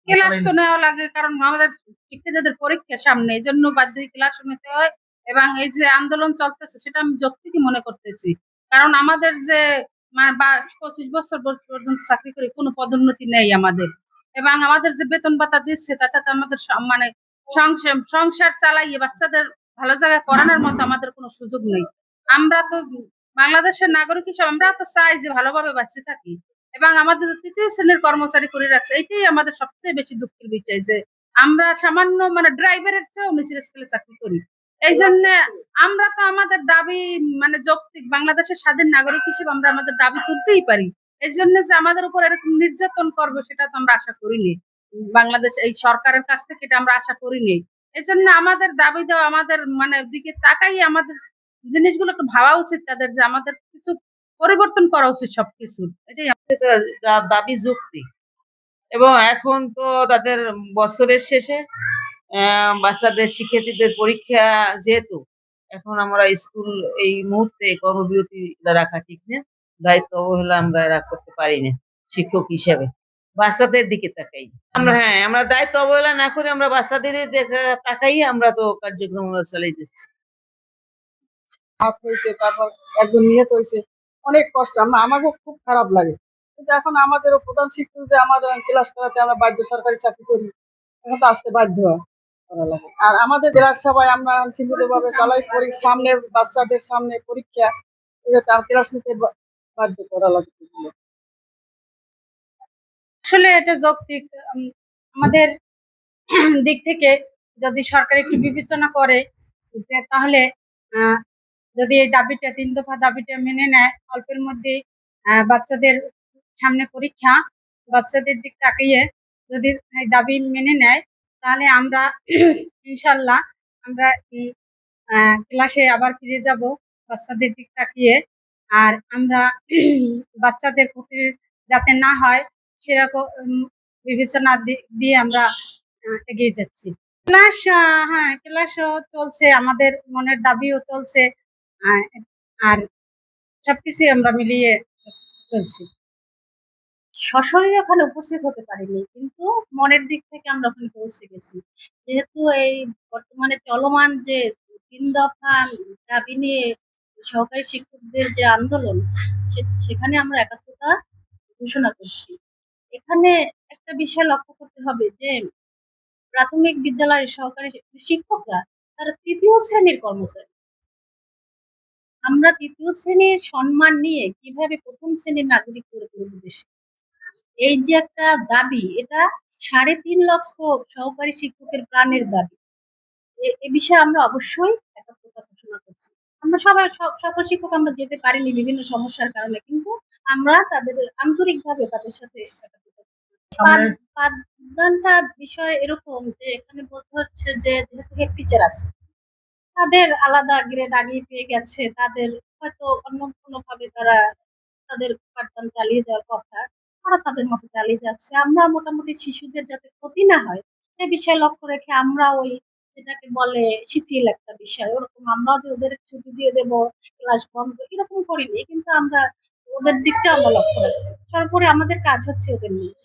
Class তো নেওয়া লাগে, কারণ আমাদের শিক্ষার্থীদের পরীক্ষা সামনে, এই জন্য বাধ্য হয়ে ক্লাস নিতে হয়। এবং এই যে আন্দোলন চলতেছে সেটা আমি যৌক্তিকই মনে করতেছি, কারণ আমাদের যে মানে 25 বছর পর্যন্ত চাকরি করে কোনো পদোন্নতি নেই আমাদের, এবং আমাদের যে বেতন ভাতা দিচ্ছে তাতে তো আমাদের মানে সংসার চালাইয়ে বাচ্চাদের ভালো জায়গায় পড়ানোর মতো আমাদের কোনো সুযোগ নেই। আমরা তো বাংলাদেশের নাগরিক হিসেবে আমরা তো চাই যে ভালোভাবে বাঁচতে থাকি, এবং আমাদের তৃতীয় শ্রেণীর কর্মচারী করে রাখছে, এটাই আমাদের সবচেয়ে বেশি দুঃখের বিষয় যে আমরা সামান্য মানে ড্রাইভারের চেয়েও নিচের স্কেলে চাকরি করি। এই জন্য আমরা তো আমাদের দাবি মানে যৌক্তিক বাংলাদেশের স্বাধীন নাগরিক হিসেবে আমরা আমাদের দাবি তুলতেই পারি। এই জন্য যে আমাদের উপর এরকম নির্যাতন করবে সেটা তো আমরা আশা করিনি, বাংলাদেশ এই সরকারের কাছ থেকে এটা আমরা আশা করিনি। এই জন্য আমাদের দাবি দেওয়া আমাদের মানে দিকে তাকাই আমাদের জিনিসগুলো একটু ভাবা উচিত তাদের, যে আমাদের কিছু পরিবর্তন করা উচিত সবকিছু। এটাই দাবি যুক্তি। এবং এখন তো তাদের বছরের শেষে বাচ্চাদের শিক্ষার্থীদের পরীক্ষা, যেহেতু এখন আমরা স্কুল এই মুহূর্তে কর্মবিরতি রাখা ঠিক না, দায়িত্ব অবহেলা আমরা করতে পারি না শিক্ষক হিসেবে। বাচ্চাদের দিকে তাকাই আমরা দায়িত্ব অবহেলা না করে আমরা বাচ্চাদের তাকাই, আমরা তো কার্যক্রম চালিয়ে যাচ্ছি। হাত হয়েছে, তারপর একজন নিহত হয়েছে, অনেক কষ্ট, আমাকে খুব খারাপ লাগে। কিন্তু এখন আমাদের প্রধান শিক্ষক যে আমাদের ক্লাস করাতে আমরা বাধ্য, সরকারি চাকরি করি, এখন তো আসতে বাধ্য করা লাগে। আর আমাদের জেলার সবাই আমরা সীমিতভাবে চালাই করি, সামনে বাচ্চাদের সামনে পরীক্ষা, ক্লাস নিতে বাধ্য করা লাগে। আসলে এটা যৌক্তিক। আমাদের দিক থেকে যদি সরকার একটু বিবেচনা করে যে তাহলে যদি এই দাবিটা 3 দফা দাবিটা মেনে নেয়, অল্পের মধ্যে বাচ্চাদের সামনে পরীক্ষা, বাচ্চাদের দিক তাকিয়ে যদি এই দাবি মেনে নেয়, তাহলে আমরা ইনশাল্লাহ আমরা ক্লাসে আবার ফিরে যাব বাচ্চাদের দিক তাকিয়ে। আর আমরা বাচ্চাদের ক্ষতি যাতে না হয় সেরকম বিবেচনা দিয়ে আমরা এগিয়ে যাচ্ছি। ক্লাস ক্লাসও চলছে, আমাদের মনের দাবিও চলছে, আর সবকিছুই আমরা মিলিয়ে চলছি। সশরীরে ওখানে উপস্থিত হতে পারিনি, কিন্তু মনের দিক থেকে আমরা ওখানে পৌঁছে গেছি। যেহেতু এই বর্তমানে চলমান যে 3 দফা দাবি নিয়ে সহকারী শিক্ষকদের যে আন্দোলন, সেখানে আমরা একাত্মতা ঘোষণা করছি। এখানে একটা বিষয় লক্ষ্য করতে হবে যে প্রাথমিক বিদ্যালয়ের সহকারী শিক্ষকরা তারা 3য় শ্রেণীর কর্মচারী। আমরা 3য় শ্রেণীর সম্মান নিয়ে কিভাবে 1ম শ্রেণীর নাগরিক করে তুলব দেশে, এই যে একটা দাবি, এটা 3.5 লক্ষ সহকারী শিক্ষকের প্রাণের দাবি। এ বিষয়ে আমরা অবশ্যই একাত্মতা ঘোষণা করছি। আমরা সবাই সকল শিক্ষক আমরা যেতে পারিনি বিভিন্ন সমস্যার কারণে, কিন্তু আমরা তাদের আন্তরিকভাবে তাদের সাথে পাঠদানটা বিষয় এরকম যে এখানে বলতে হচ্ছে যে যেহেতু হেড টিচার আছে, তাদের আলাদা গ্রেড আগে পেয়ে গেছে, তাদের হয়তো অন্য কোনোভাবে তারা তাদের পাঠদান চালিয়ে যাওয়ার কথা, তারা তাদের মতো চালিয়ে যাচ্ছে। আমরা মোটামুটি শিশুদের যাতে ক্ষতি না হয় সে বিষয়ে লক্ষ্য রেখে আমরা ওই যেটাকে বলে শিথিল একটা বিষয়, ওরকম আমরাও যে ওদের ছুটি দিয়ে দেব, ক্লাস বন্ধ, এরকম করিনি, কিন্তু আমরা ওদের দিকটা আমরা লক্ষ্য রাখছি। সর্বোপরি আমাদের কাজ হচ্ছে ওদের নিয়ে।